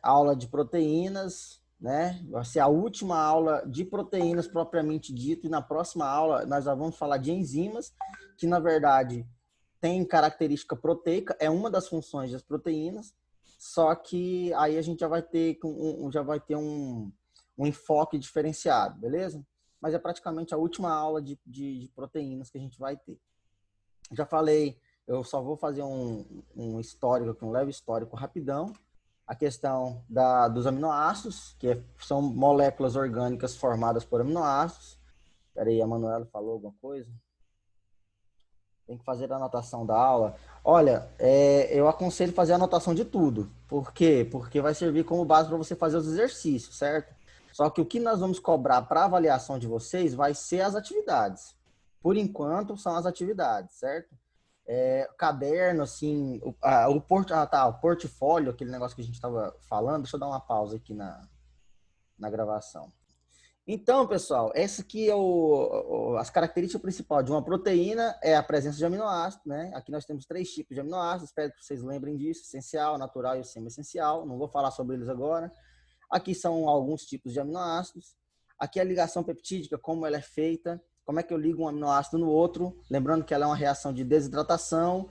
aula de proteínas, né? Vai ser a última aula de proteínas propriamente dito, e na próxima aula nós já vamos falar de enzimas, que na verdade tem característica proteica, é uma das funções das proteínas, só que aí a gente já vai ter um enfoque diferenciado, beleza? Mas é praticamente a última aula de proteínas que a gente vai ter. Já falei, eu só vou fazer um histórico, um leve histórico rapidão. A questão dos aminoácidos, que são moléculas orgânicas formadas por aminoácidos. Espera aí, a Manuela falou alguma coisa? Tem que fazer a anotação da aula. Olha, eu aconselho fazer a anotação de tudo. Por quê? Porque vai servir como base para você fazer os exercícios, certo? Só que o que nós vamos cobrar para avaliação de vocês vai ser as atividades. Por enquanto, são as atividades, certo? Caderno, assim, o portfólio, aquele negócio que a gente estava falando, deixa eu dar uma pausa aqui na gravação. Então, pessoal, essa aqui é as características principais de uma proteína é a presença de aminoácidos, né? Aqui nós temos 3 tipos de aminoácidos, espero que vocês lembrem disso, essencial, natural e o semi-essencial, não vou falar sobre eles agora. Aqui são alguns tipos de aminoácidos. Aqui é a ligação peptídica, como ela é feita, como é que eu ligo um aminoácido no outro, lembrando que ela é uma reação de desidratação,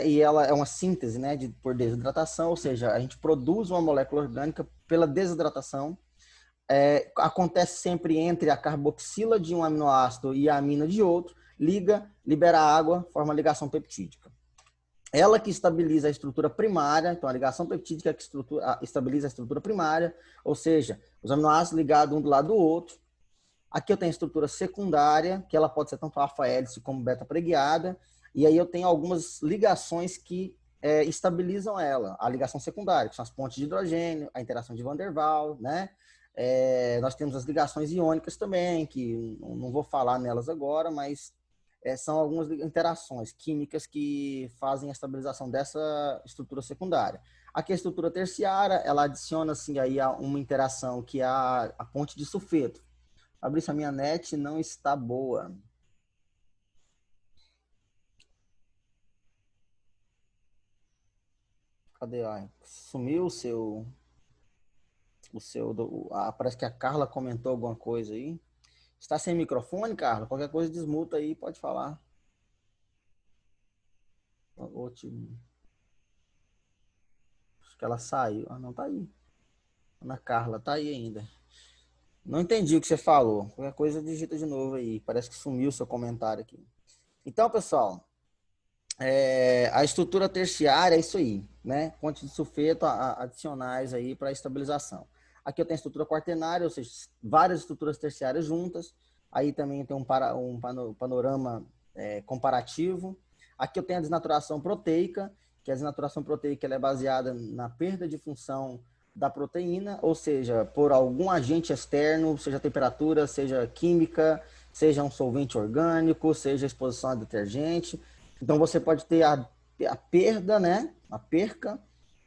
e ela é uma síntese, né, por desidratação, ou seja, a gente produz uma molécula orgânica pela desidratação. Acontece sempre entre a carboxila de um aminoácido e a amina de outro, libera água, forma ligação peptídica. Ela que estabiliza a estrutura primária, então a ligação peptídica é que estabiliza a estrutura primária, ou seja, os aminoácidos ligados um do lado do outro. Aqui eu tenho a estrutura secundária, que ela pode ser tanto alfa-hélice como beta-preguiada, e aí eu tenho algumas ligações que estabilizam ela. A ligação secundária, que são as pontes de hidrogênio, a interação de Van der Waals, né? Nós temos as ligações iônicas também, que não vou falar nelas agora, mas são algumas interações químicas que fazem a estabilização dessa estrutura secundária. Aqui a estrutura terciária, ela adiciona assim, aí uma interação que é a ponte de sulfeto. Fabrício, a minha net não está boa. Cadê? Sumiu parece que a Carla comentou alguma coisa aí. Está sem microfone, Carla? Qualquer coisa desmuta aí, pode falar. Acho que ela saiu. Ah, não, tá aí. Ana Carla, tá aí ainda. Não entendi o que você falou. Qualquer coisa digita de novo aí. Parece que sumiu o seu comentário aqui. Então, pessoal, a estrutura terciária é isso aí, né? Pontes de sulfeto adicionais aí para estabilização. Aqui eu tenho a estrutura quaternária, ou seja, várias estruturas terciárias juntas. Aí também tem um panorama comparativo. Aqui eu tenho a desnaturação proteica, que a desnaturação proteica ela é baseada na perda de função da proteína, ou seja, por algum agente externo, seja temperatura, seja química, seja um solvente orgânico, seja exposição a detergente. Então você pode ter a perda, né? A perca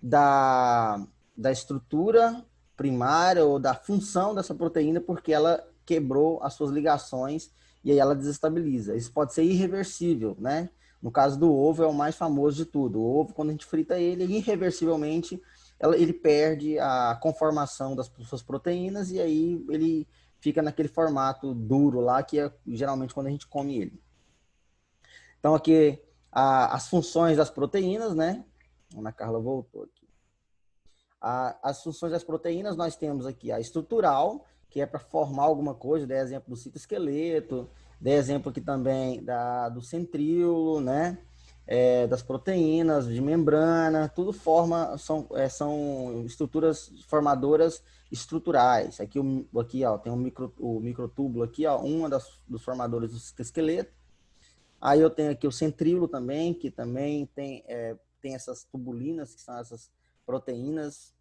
da estrutura primária ou da função dessa proteína porque ela quebrou as suas ligações e aí ela desestabiliza. Isso pode ser irreversível, né? No caso do ovo é o mais famoso de tudo. O ovo, quando a gente frita ele, irreversivelmente ele perde a conformação das suas proteínas e aí ele fica naquele formato duro lá que é geralmente quando a gente come ele. Então, aqui as funções das proteínas, né? A Ana Carla voltou aqui. As funções das proteínas, nós temos aqui a estrutural, que é para formar alguma coisa, dei exemplo do citoesqueleto, dei exemplo aqui também do centríolo, né? Das proteínas, de membrana, tudo são estruturas formadoras estruturais. Aqui ó, tem o microtúbulo aqui, ó, dos formadores do citoesqueleto. Aí eu tenho aqui o centríolo também, que também tem essas tubulinas, que são essas proteínas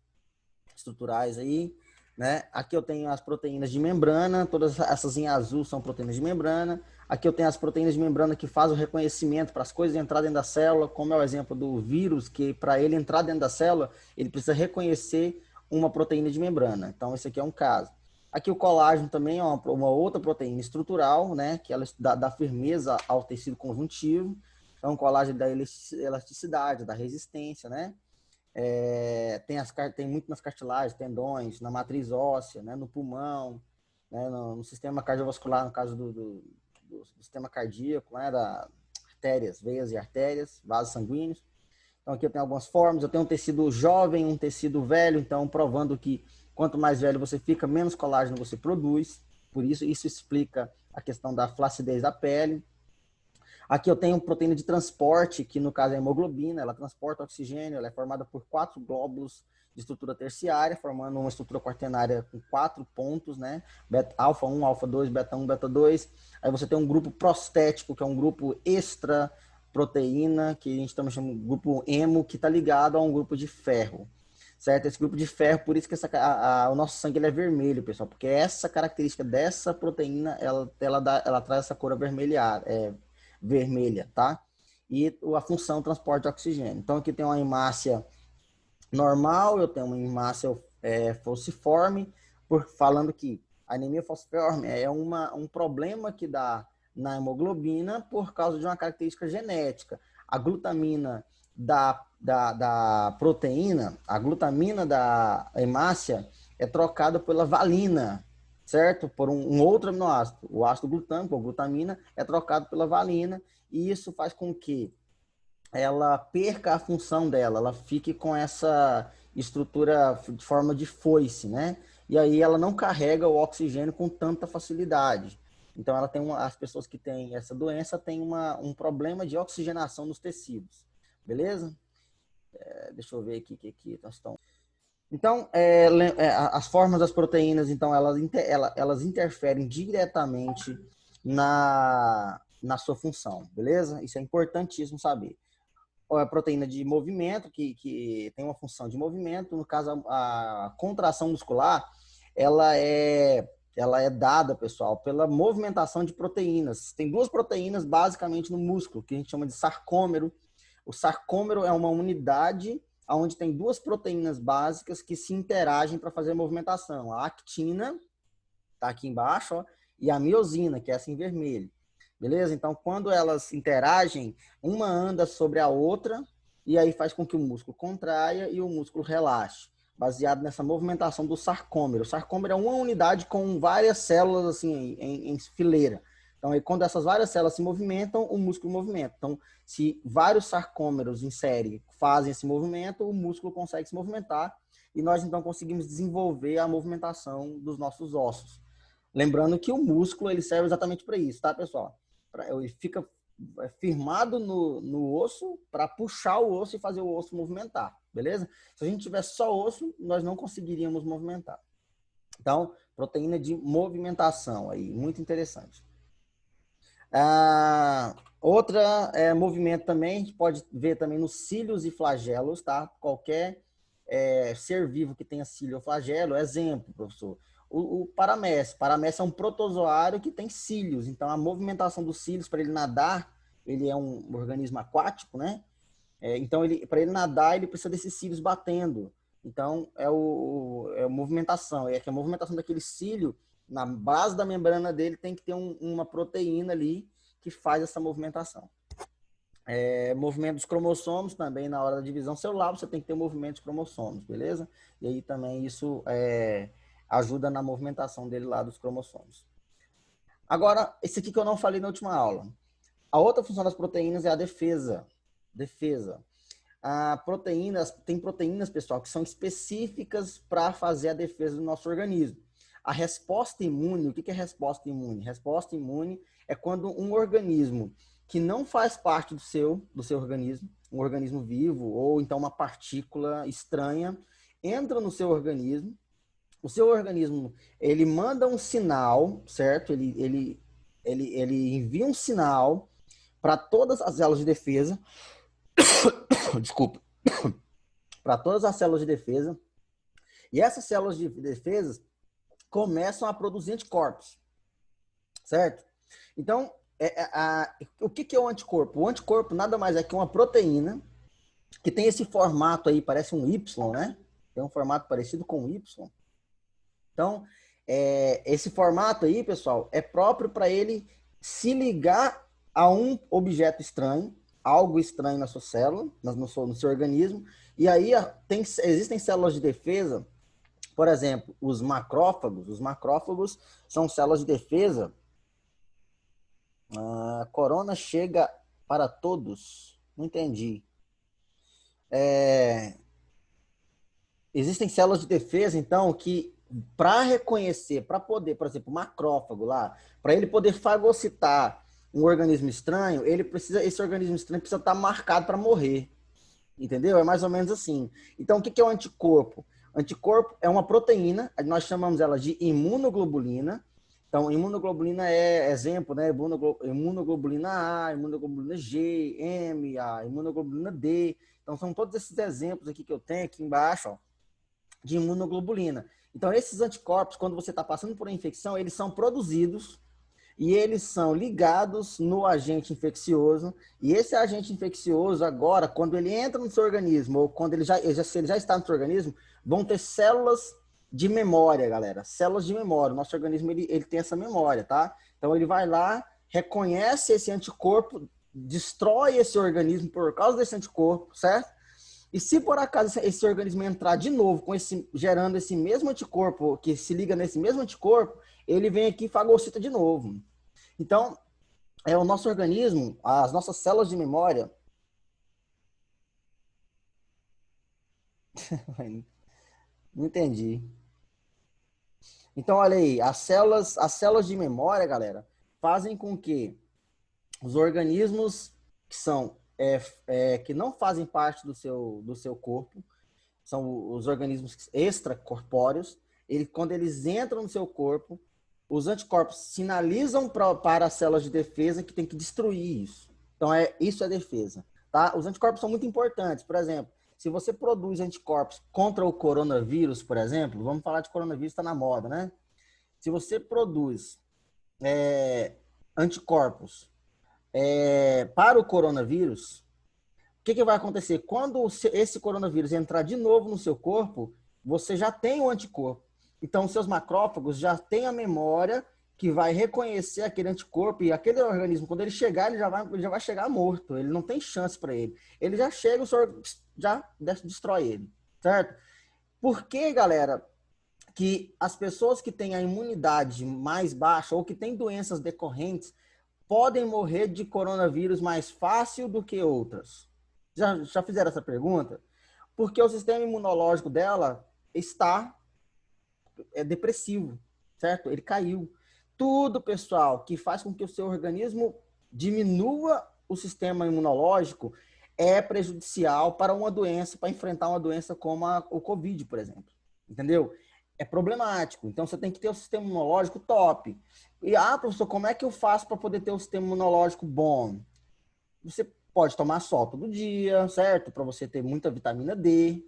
estruturais aí, né? Aqui eu tenho as proteínas de membrana, todas essas em azul são proteínas de membrana. Aqui eu tenho as proteínas de membrana que fazem o reconhecimento para as coisas entrar dentro da célula, como é o exemplo do vírus, que para ele entrar dentro da célula, ele precisa reconhecer uma proteína de membrana. Então, esse aqui é um caso. Aqui o colágeno também é uma outra proteína estrutural, né? Que ela dá firmeza ao tecido conjuntivo. Então, o colágeno dá elasticidade, dá resistência, né? Tem muito nas cartilagens, tendões, na matriz óssea, né, no pulmão, né, no sistema cardiovascular, no caso do sistema cardíaco, né, da artérias, veias e artérias, vasos sanguíneos. Então aqui eu tenho algumas formas, eu tenho um tecido jovem, um tecido velho, então provando que quanto mais velho você fica, menos colágeno você produz. Por isso, isso explica a questão da flacidez da pele. Aqui eu tenho proteína de transporte, que no caso é a hemoglobina, ela transporta oxigênio, ela é formada por 4 glóbulos de estrutura terciária, formando uma estrutura quaternária com 4 pontos, né? Alfa 1, alfa 2, beta 1, beta 2. Aí você tem um grupo prostético, que é um grupo extra proteína, que a gente também chama de grupo hemo, que está ligado a um grupo de ferro. Certo? Esse grupo de ferro, por isso que o nosso sangue ele é vermelho, pessoal, porque essa característica dessa proteína, ela traz essa cor vermelha, tá? E a função transporte de oxigênio. Então, aqui tem uma hemácia normal, eu tenho uma hemácia falciforme, falando que a anemia falciforme é um problema que dá na hemoglobina por causa de uma característica genética. A glutamina da proteína, a glutamina da hemácia é trocada pela valina, certo? Por um outro aminoácido. O ácido glutâmico, a glutamina, é trocado pela valina e isso faz com que ela perca a função dela, ela fique com essa estrutura de forma de foice, né? E aí ela não carrega o oxigênio com tanta facilidade. Então ela tem as pessoas que têm essa doença têm um problema de oxigenação nos tecidos, beleza? Deixa eu ver aqui que nós estamos. Então, as formas das proteínas, então, elas interferem diretamente na sua função, beleza? Isso é importantíssimo saber. A proteína de movimento, que tem uma função de movimento, no caso, a contração muscular, ela é dada, pessoal, pela movimentação de proteínas. Tem duas proteínas, basicamente, no músculo, que a gente chama de sarcômero. O sarcômero é uma unidade onde tem duas proteínas básicas que se interagem para fazer a movimentação. A actina, está aqui embaixo, ó, e a miosina, que é essa em vermelho. Beleza? Então, quando elas interagem, uma anda sobre a outra e aí faz com que o músculo contraia e o músculo relaxe, baseado nessa movimentação do sarcômero. O sarcômero é uma unidade com várias células assim em fileira. Então, aí, quando essas várias células se movimentam, o músculo movimenta. Então, se vários sarcômeros em série fazem esse movimento, o músculo consegue se movimentar e nós, então, conseguimos desenvolver a movimentação dos nossos ossos. Lembrando que o músculo ele serve exatamente para isso, tá, pessoal? Ele fica firmado no osso para puxar o osso e fazer o osso movimentar, beleza? Se a gente tivesse só osso, nós não conseguiríamos movimentar. Então, proteína de movimentação aí, muito interessante. Outra movimento também, a gente pode ver também nos cílios e flagelos, tá? Qualquer ser vivo que tenha cílio ou flagelo, exemplo, professor, o paramécia. Paramécia é um protozoário que tem cílios, então a movimentação dos cílios para ele nadar, ele é um organismo aquático, né? Então, para ele nadar, ele precisa desses cílios batendo. Então, é a movimentação. É que a movimentação daquele cílio, na base da membrana dele, tem que ter uma proteína ali que faz essa movimentação. Movimento dos cromossomos também, na hora da divisão celular, você tem que ter movimento dos cromossomos, beleza? E aí também isso ajuda na movimentação dele lá dos cromossomos. Agora, esse aqui que eu não falei na última aula. A outra função das proteínas é a defesa. Tem proteínas, pessoal, que são específicas para fazer a defesa do nosso organismo. A resposta imune, o que é resposta imune? Resposta imune é quando um organismo que não faz parte do seu organismo, um organismo vivo, ou então uma partícula estranha, entra no seu organismo. O seu organismo, ele manda um sinal, certo? Ele envia um sinal para todas as células de defesa. Desculpa. Para todas as células de defesa. E essas células de defesa começam a produzir anticorpos. Certo? Então, o que é o anticorpo? O anticorpo nada mais é que uma proteína que tem esse formato aí, parece um Y, né? Tem um formato parecido com um Y. Então, esse formato aí, pessoal, é próprio para ele se ligar a um objeto estranho algo estranho na sua célula, no seu organismo, e aí existem células de defesa, por exemplo, os macrófagos. Os macrófagos são células de defesa. A corona chega para todos. Não entendi. Existem células de defesa, então, que para reconhecer, para poder, por exemplo, o macrófago lá, para ele poder fagocitar um organismo estranho, esse organismo estranho precisa estar marcado para morrer. Entendeu? É mais ou menos assim. Então, o que é o anticorpo? Anticorpo é uma proteína, nós chamamos ela de imunoglobulina. Então, imunoglobulina é exemplo, né? Imunoglobulina A, imunoglobulina G, M, a imunoglobulina D. Então, são todos esses exemplos aqui que eu tenho aqui embaixo, ó, de imunoglobulina. Então, esses anticorpos, quando você está passando por uma infecção, eles são produzidos e eles são ligados no agente infeccioso. E esse agente infeccioso, agora, quando ele entra no seu organismo, ou quando se ele já está no seu organismo, vão ter células de memória, galera. Células de memória. O nosso organismo, ele tem essa memória, tá? Então, ele vai lá, reconhece esse anticorpo, destrói esse organismo por causa desse anticorpo, certo? E se por acaso esse organismo entrar de novo gerando esse mesmo anticorpo, que se liga nesse mesmo anticorpo, ele vem aqui e fagocita de novo. Então, o nosso organismo, as nossas células de memória... Não entendi. Então, olha aí, as células de memória, galera, fazem com que os organismos que são que não fazem parte do seu corpo, são os organismos extracorpóreos, quando eles entram no seu corpo, os anticorpos sinalizam para as células de defesa que tem que destruir isso. Então, isso é defesa. Tá? Os anticorpos são muito importantes. Por exemplo, se você produz anticorpos contra o coronavírus, por exemplo, vamos falar de coronavírus, está na moda, né? Se você produz anticorpos para o coronavírus, o que vai acontecer? Quando esse coronavírus entrar de novo no seu corpo, você já tem o anticorpo. Então, seus macrófagos já têm a memória que vai reconhecer aquele anticorpo, e aquele organismo, quando ele chegar, ele já vai chegar morto. Ele não tem chance para ele. Ele já chega, o senhor já destrói ele, certo? Por que, galera, que as pessoas que têm a imunidade mais baixa ou que têm doenças decorrentes podem morrer de coronavírus mais fácil do que outras? Já fizeram essa pergunta? Porque o sistema imunológico dela está depressivo, certo? Ele caiu. Tudo, pessoal, que faz com que o seu organismo diminua o sistema imunológico é prejudicial para uma doença, para enfrentar uma doença como o Covid, por exemplo. Entendeu? É problemático. Então, você tem que ter o sistema imunológico top. E, professor, como é que eu faço para poder ter um sistema imunológico bom? Você pode tomar sol todo dia, certo? Para você ter muita vitamina D,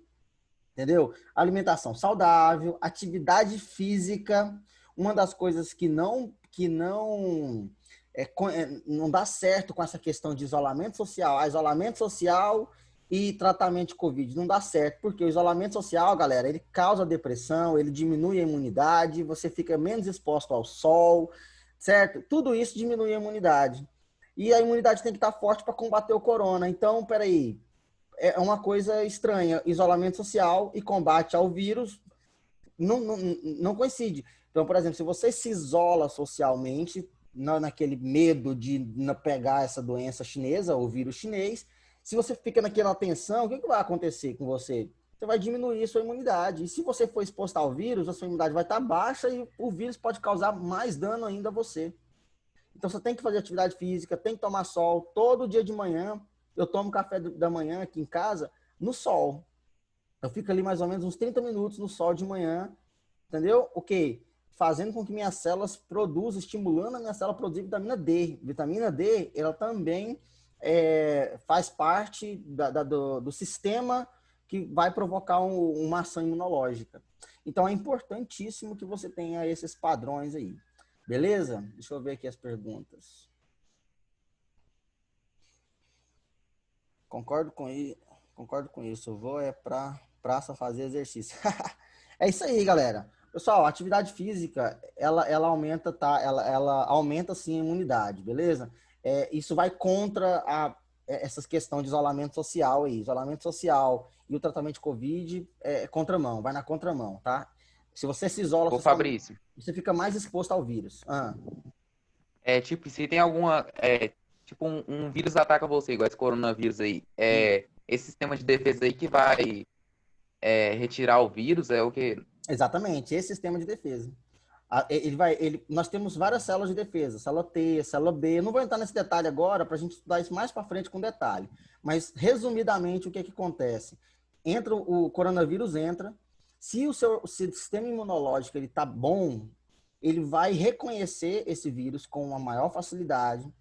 entendeu? Alimentação saudável, atividade física. Uma das coisas que não dá certo com essa questão de isolamento social. Isolamento social e tratamento de Covid não dá certo, porque o isolamento social, galera, ele causa depressão, ele diminui a imunidade, você fica menos exposto ao sol, certo? Tudo isso diminui a imunidade. E a imunidade tem que estar forte para combater o corona. Então, peraí, é uma coisa estranha. Isolamento social e combate ao vírus não coincide. Então, por exemplo, se você se isola socialmente, naquele medo de pegar essa doença chinesa, o vírus chinês, se você fica naquela tensão, o que vai acontecer com você? Você vai diminuir a sua imunidade. E se você for exposto ao vírus, a sua imunidade vai estar baixa e o vírus pode causar mais dano ainda a você. Então, você tem que fazer atividade física, tem que tomar sol. Todo dia de manhã, eu tomo café da manhã aqui em casa no sol. Eu fico ali mais ou menos uns 30 minutos no sol de manhã, entendeu? O quê? Fazendo com que minhas células produzam, estimulando a minha célula a produzir vitamina D. Vitamina D, ela também faz parte do sistema que vai provocar uma ação imunológica. Então, é importantíssimo que você tenha esses padrões aí. Beleza? Deixa eu ver aqui as perguntas. Concordo com isso. Eu vou pra praça fazer exercício. É isso aí, galera. Pessoal, a atividade física, ela aumenta, tá? Ela aumenta, sim, a imunidade, beleza? Isso vai contra essas questões de isolamento social aí. Isolamento social e o tratamento de Covid é contramão, vai na contramão, tá? Se você se isola Ô, socialmente, Fabrício, você fica mais exposto ao vírus. tipo, se tem alguma, tipo, um vírus ataca você, igual esse coronavírus aí, esse sistema de defesa aí que vai retirar o vírus é o quê? Exatamente, esse sistema de defesa. Nós temos várias células de defesa, célula T, célula B. Eu não vou entrar nesse detalhe agora para a gente estudar isso mais para frente com detalhe. Mas, resumidamente, o que acontece? O coronavírus entra, se o sistema imunológico ele está bom, ele vai reconhecer esse vírus com uma maior facilidade,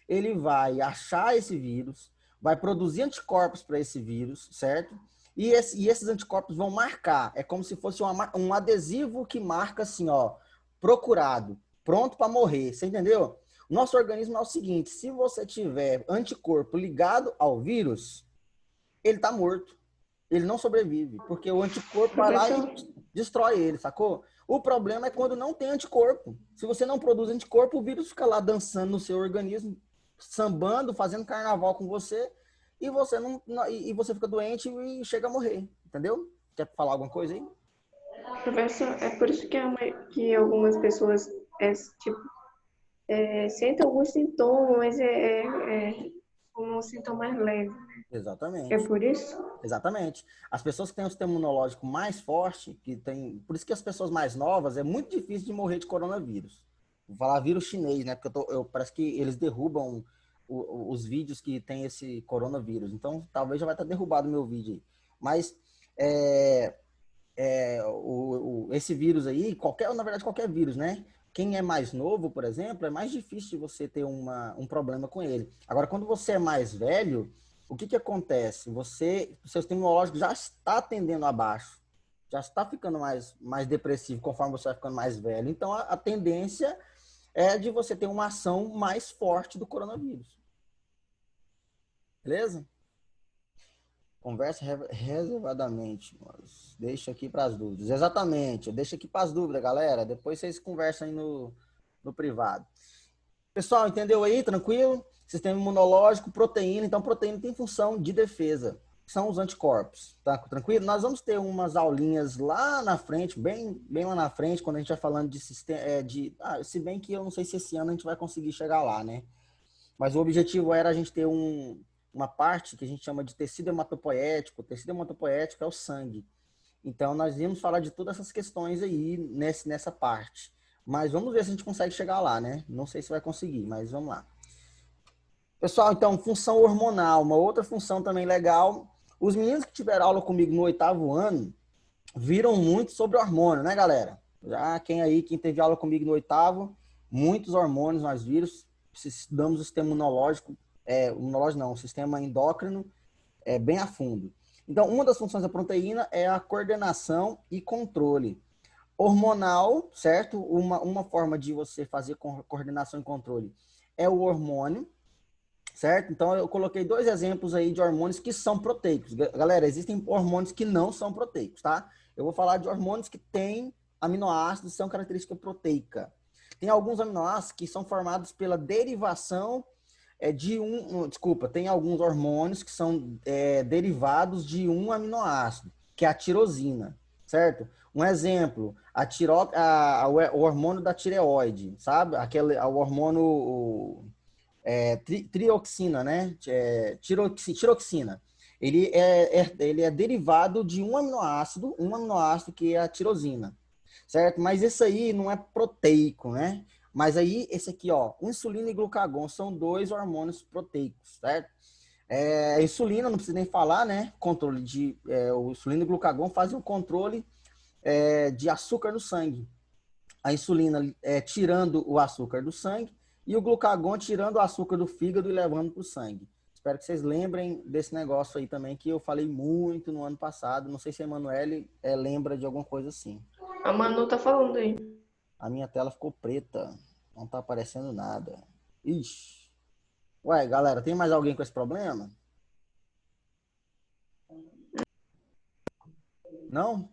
ele vai achar esse vírus, vai produzir anticorpos para esse vírus, certo? E esses anticorpos vão marcar. É como se fosse um adesivo que marca assim, ó, procurado, pronto para morrer. Você entendeu? O nosso organismo é o seguinte: se você tiver anticorpo ligado ao vírus, ele está morto. Ele não sobrevive, porque o anticorpo vai lá e Professor, destrói ele, sacou? O problema é quando não tem anticorpo. Se você não produz anticorpo, o vírus fica lá dançando no seu organismo, sambando, fazendo carnaval com você, e você e você fica doente e chega a morrer, entendeu? Quer falar alguma coisa aí? professor, é por isso que algumas pessoas tipo, sentem alguns sintomas, mas é um sintoma mais leve. É Exatamente. por isso? Exatamente. As pessoas que têm um sistema imunológico mais forte, por isso que as pessoas mais novas é muito difícil de morrer de coronavírus. Vou falar vírus chinês, né? Porque parece que eles derrubam os vídeos que tem esse coronavírus. Então, talvez já vai estar derrubado o meu vídeo aí. Mas é, esse vírus aí, na verdade, qualquer vírus, né? Quem é mais novo, por exemplo, é mais difícil de você ter um problema com ele. Agora, quando você é mais velho, o que acontece? O seu sistema imunológico já está tendendo abaixo, já está ficando mais depressivo conforme você vai ficando mais velho. Então, a tendência é de você ter uma ação mais forte do coronavírus. Beleza? Conversa reservadamente, mas deixa aqui para as dúvidas. Exatamente, deixa aqui para as dúvidas, galera. Depois vocês conversam aí no privado. Pessoal, entendeu aí? Tranquilo? Sistema imunológico, proteína. Então, proteína tem função de defesa. São os anticorpos. Tá tranquilo? Nós vamos ter umas aulinhas lá na frente, bem lá na frente, quando a gente vai falando de sistema. Se bem que eu não sei se esse ano a gente vai conseguir chegar lá, né? Mas o objetivo era a gente ter uma parte que a gente chama de tecido hematopoético. O tecido hematopoético é o sangue. Então, nós íamos falar de todas essas questões aí nessa parte. Mas vamos ver se a gente consegue chegar lá, né? Não sei se vai conseguir, mas vamos lá. Pessoal, então, função hormonal, uma outra função também legal. Os meninos que tiveram aula comigo no 8º ano viram muito sobre hormônio, né, galera? Já quem teve aula comigo no 8º, muitos hormônios nós vimos, estudamos o sistema imunológico, o sistema endócrino bem a fundo. Então, uma das funções da proteína é a coordenação e controle hormonal, certo? Uma forma de você fazer coordenação e controle é o hormônio, certo? Então, eu coloquei 2 exemplos aí de hormônios que são proteicos. Galera, existem hormônios que não são proteicos, tá? Eu vou falar de hormônios que têm aminoácidos e são característica proteica. Tem alguns aminoácidos que são formados pela derivação tem alguns hormônios que são derivados de um aminoácido, que é a tirosina, certo? Um exemplo, o hormônio da tireoide, sabe? O hormônio trioxina, né? Tiroxina. Ele é derivado de um aminoácido que é a tirosina, certo? Mas esse aí não é proteico, né? Mas aí, esse aqui, ó, insulina e glucagon são 2 hormônios proteicos, certo? Insulina, não precisa nem falar, né? O insulina e o glucagon fazem o controle de açúcar no sangue. A insulina tirando o açúcar do sangue e o glucagon tirando o açúcar do fígado e levando para o sangue. Espero que vocês lembrem desse negócio aí também, que eu falei muito no ano passado. Não sei se a Emanuele lembra de alguma coisa assim. A Manu tá falando aí. A minha tela ficou preta. Não tá aparecendo nada. Ixi. Ué, galera, tem mais alguém com esse problema? Não?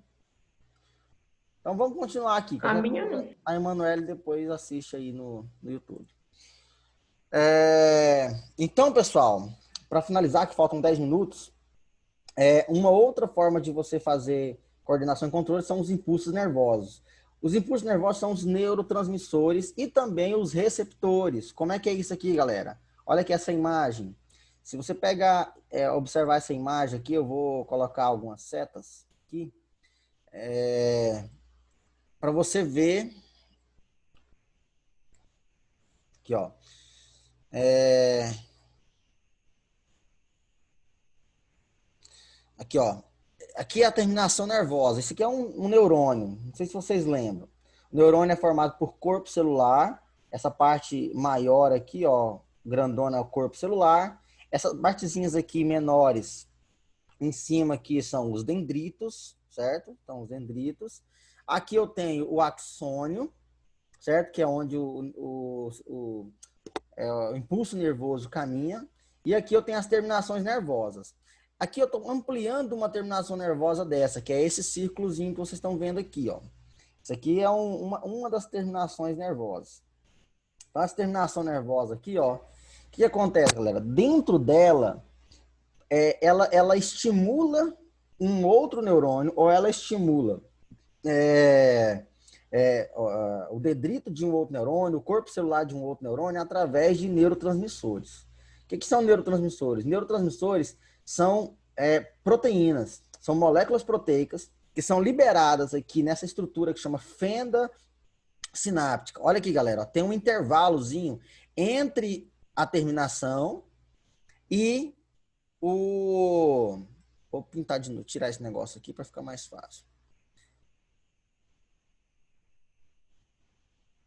Então vamos continuar aqui. A Qualquer minha coisa, não. a Emanuele depois assiste aí no YouTube. Então, pessoal, para finalizar, que faltam 10 minutos, uma outra forma de você fazer coordenação e controle são os impulsos nervosos. Os impulsos nervosos são os neurotransmissores e também os receptores. Como é que é isso aqui, galera? Olha aqui essa imagem. Se você pegar, observar essa imagem aqui, eu vou colocar algumas setas aqui, para você ver. Aqui, ó. Aqui, ó. Aqui é a terminação nervosa. Esse aqui é um neurônio. Não sei se vocês lembram. O neurônio é formado por corpo celular. Essa parte maior aqui, ó, grandona é o corpo celular. Essas partezinhas aqui menores, em cima aqui são os dendritos, certo? Então, os dendritos. Aqui eu tenho o axônio, certo? Que é onde o impulso nervoso caminha. E aqui eu tenho as terminações nervosas. Aqui eu estou ampliando uma terminação nervosa dessa, que é esse círculozinho que vocês estão vendo aqui, ó. Isso aqui é uma das terminações nervosas. Então, essa terminação nervosa aqui, ó, o que acontece, galera? Dentro dela, ela estimula um outro neurônio, ou ela estimula o dendrito de um outro neurônio, o corpo celular de um outro neurônio, através de neurotransmissores. O que são neurotransmissores? Neurotransmissores são proteínas, são moléculas proteicas que são liberadas aqui nessa estrutura que chama fenda sináptica. Olha aqui, galera, ó, tem um intervalozinho entre a terminação e Vou pintar de novo, tirar esse negócio aqui para ficar mais fácil.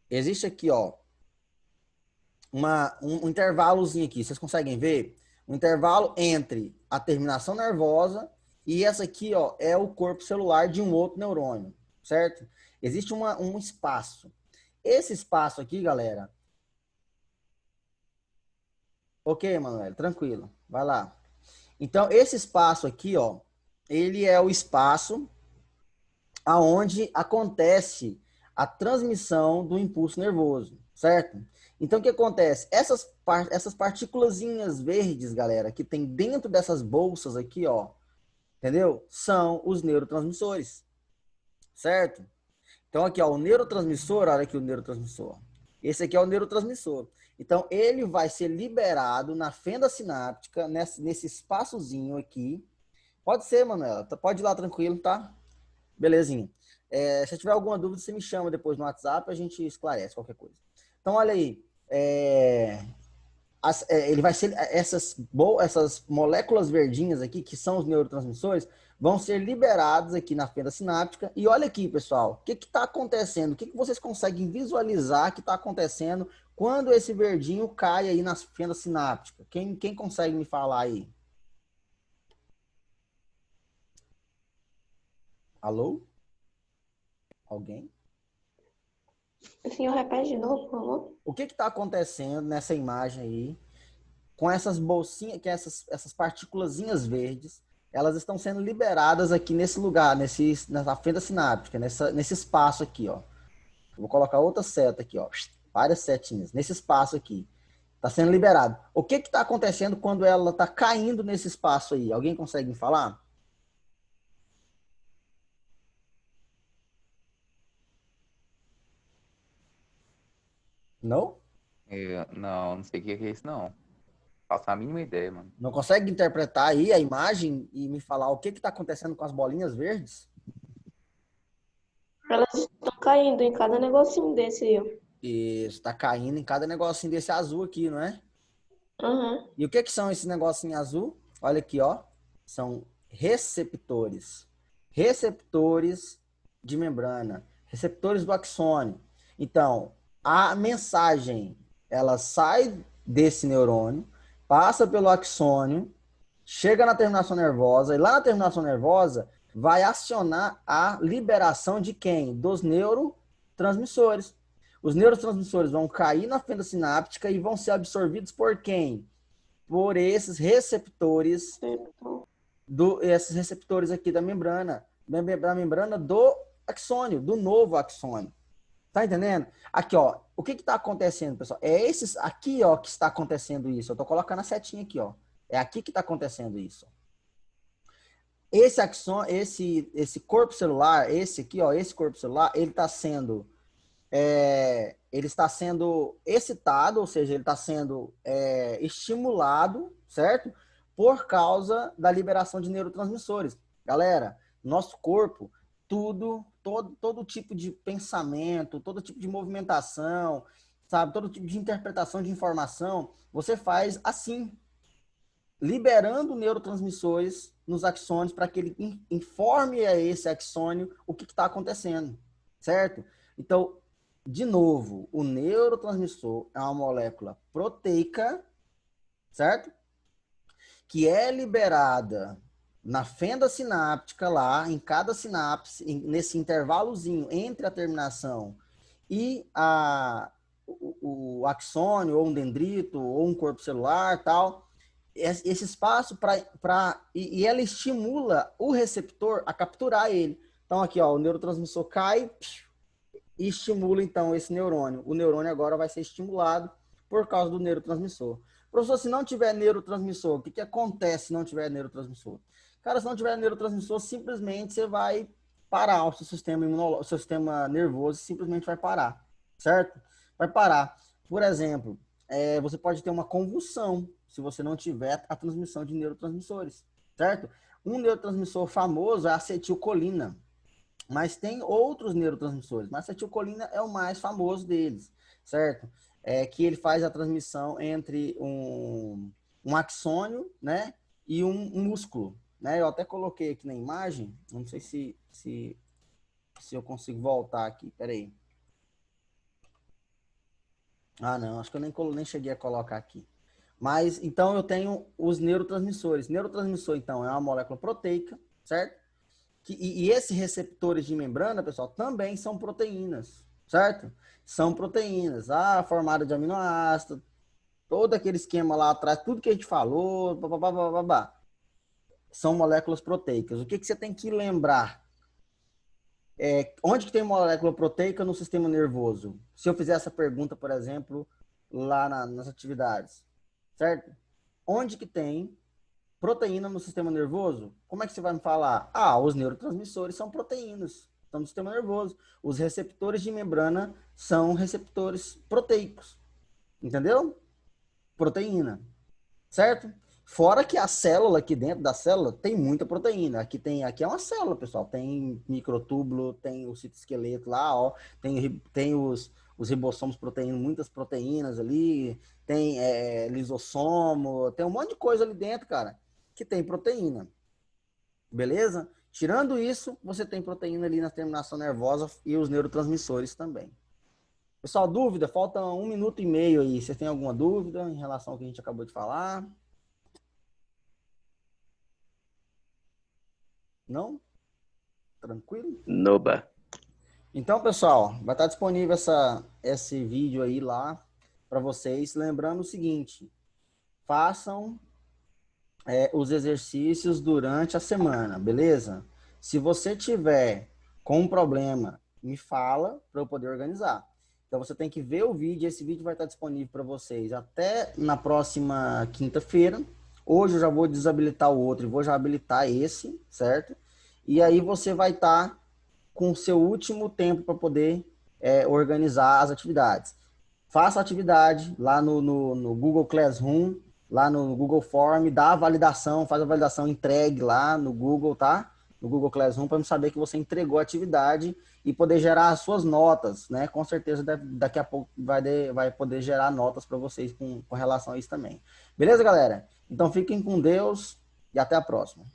Existe aqui, ó, um intervalozinho aqui. Vocês conseguem ver? Um intervalo entre a terminação nervosa e essa aqui, ó, é o corpo celular de um outro neurônio, certo? Existe um espaço. Esse espaço aqui, galera... Ok, Manoel, tranquilo. Vai lá. Então, esse espaço aqui, ó, ele é o espaço aonde acontece a transmissão do impulso nervoso, certo? Então, o que acontece? Essas partículazinhas verdes, galera, que tem dentro dessas bolsas aqui, ó, entendeu? São os neurotransmissores, certo? Então, aqui, ó, o neurotransmissor, olha aqui o neurotransmissor. Esse aqui é o neurotransmissor. Então, ele vai ser liberado na fenda sináptica, nesse espaçozinho aqui. Pode ser, Manuela. Pode ir lá tranquilo, tá? Belezinha. Se tiver alguma dúvida, você me chama depois no WhatsApp, a gente esclarece qualquer coisa. Então, olha aí. Ele vai ser essas moléculas verdinhas aqui, que são os neurotransmissores, vão ser liberados aqui na fenda sináptica. E olha aqui, pessoal, o que está acontecendo? O que vocês conseguem visualizar que está acontecendo quando esse verdinho cai aí na fenda sináptica? Quem consegue me falar aí? Alô? Alguém? O senhor repete de novo, por favor? O que está acontecendo nessa imagem aí com essas bolsinhas, que essas partículazinhas verdes, elas estão sendo liberadas aqui nesse lugar, nessa fenda sináptica, nesse espaço aqui, ó. Vou colocar outra seta aqui, ó. Várias setinhas. Nesse espaço aqui. Está sendo liberado. O que está acontecendo quando ela está caindo nesse espaço aí? Alguém consegue me falar? Não? Não sei o que é isso, não. Faço a mínima ideia, mano. Não consegue interpretar aí a imagem e me falar o que está acontecendo com as bolinhas verdes? Elas estão caindo em cada negocinho desse aí, ó. Isso, está caindo em cada negocinho desse azul aqui, não é? Uhum. E o que são esses negocinhos azul? Olha aqui, ó. São receptores. Receptores de membrana. Receptores do axônio. Então, a mensagem, ela sai desse neurônio, passa pelo axônio, chega na terminação nervosa, e lá na terminação nervosa vai acionar a liberação de quem? Dos neurotransmissores. Os neurotransmissores vão cair na fenda sináptica e vão ser absorvidos por quem? Por esses receptores, esses receptores aqui da membrana do axônio, do novo axônio. Tá entendendo? Aqui, ó, o que está acontecendo, pessoal? É esses aqui, ó, que está acontecendo isso. Eu tô colocando a setinha aqui, ó. É aqui que está acontecendo isso. Esse axônio, esse corpo celular, esse aqui, ó, esse corpo celular, ele está sendo excitado, ou seja, ele está sendo estimulado, certo? Por causa da liberação de neurotransmissores. Galera, nosso corpo, todo tipo de pensamento, todo tipo de movimentação, sabe? Todo tipo de interpretação de informação, você faz assim, liberando neurotransmissores nos axônios para que ele informe a esse axônio o que está acontecendo, certo? Então, de novo, o neurotransmissor é uma molécula proteica, certo? Que é liberada na fenda sináptica lá, em cada sinapse, nesse intervalozinho entre a terminação e o axônio, ou um dendrito, ou um corpo celular, tal. Esse espaço e ela estimula o receptor a capturar ele. Então, aqui, ó, o neurotransmissor cai e estimula, então, esse neurônio. O neurônio agora vai ser estimulado por causa do neurotransmissor. Professor, se não tiver neurotransmissor, o que acontece se não tiver neurotransmissor? Cara, se não tiver neurotransmissor, simplesmente você vai parar o seu sistema imunológico, o seu sistema nervoso simplesmente vai parar, certo? Vai parar. Por exemplo, você pode ter uma convulsão se você não tiver a transmissão de neurotransmissores, certo? Um neurotransmissor famoso é a acetilcolina, mas tem outros neurotransmissores, mas a acetilcolina é o mais famoso deles, certo? Que ele faz a transmissão entre um axônio, né, e um músculo, né? Eu até coloquei aqui na imagem, não sei se eu consigo voltar aqui, peraí. Ah, não, acho que eu nem cheguei a colocar aqui. Mas, então, eu tenho os neurotransmissores. Neurotransmissor, então, é uma molécula proteica, certo? E esses receptores de membrana, pessoal, também são proteínas, certo? São proteínas, formada de aminoácido, todo aquele esquema lá atrás, tudo que a gente falou, são moléculas proteicas. O que você tem que lembrar? Onde que tem molécula proteica no sistema nervoso? Se eu fizer essa pergunta, por exemplo, lá nas atividades, certo? Onde que tem proteína no sistema nervoso? Como é que você vai me falar? Os neurotransmissores são proteínas, estão no sistema nervoso. Os receptores de membrana são receptores proteicos. Entendeu? Proteína. Certo? Fora que a célula, aqui dentro da célula, tem muita proteína. Aqui é uma célula, pessoal. Tem microtúbulo, tem o citoesqueleto lá, ó. Tem os ribossomos proteínas, muitas proteínas ali. Tem lisossomo, tem um monte de coisa ali dentro, cara, que tem proteína. Beleza? Tirando isso, você tem proteína ali na terminação nervosa e os neurotransmissores também. Pessoal, dúvida? Falta 1 minuto e meio aí. Vocês têm alguma dúvida em relação ao que a gente acabou de falar? Não? Tranquilo? Noba. Então, pessoal, vai estar disponível esse vídeo aí lá para vocês. Lembrando o seguinte, façam os exercícios durante a semana, beleza? Se você tiver com um problema, me fala para eu poder organizar. Então, você tem que ver o vídeo. Esse vídeo vai estar disponível para vocês até na próxima quinta-feira. Hoje eu já vou desabilitar o outro e vou já habilitar esse, certo? E aí você vai estar com o seu último tempo para poder organizar as atividades. Faça a atividade lá no Google Classroom, lá no Google Form, dá a validação, faz a validação, entregue lá no Google, tá? No Google Classroom, para saber que você entregou a atividade e poder gerar as suas notas, né? Com certeza daqui a pouco vai poder gerar notas para vocês com relação a isso também. Beleza, galera? Então fiquem com Deus e até a próxima.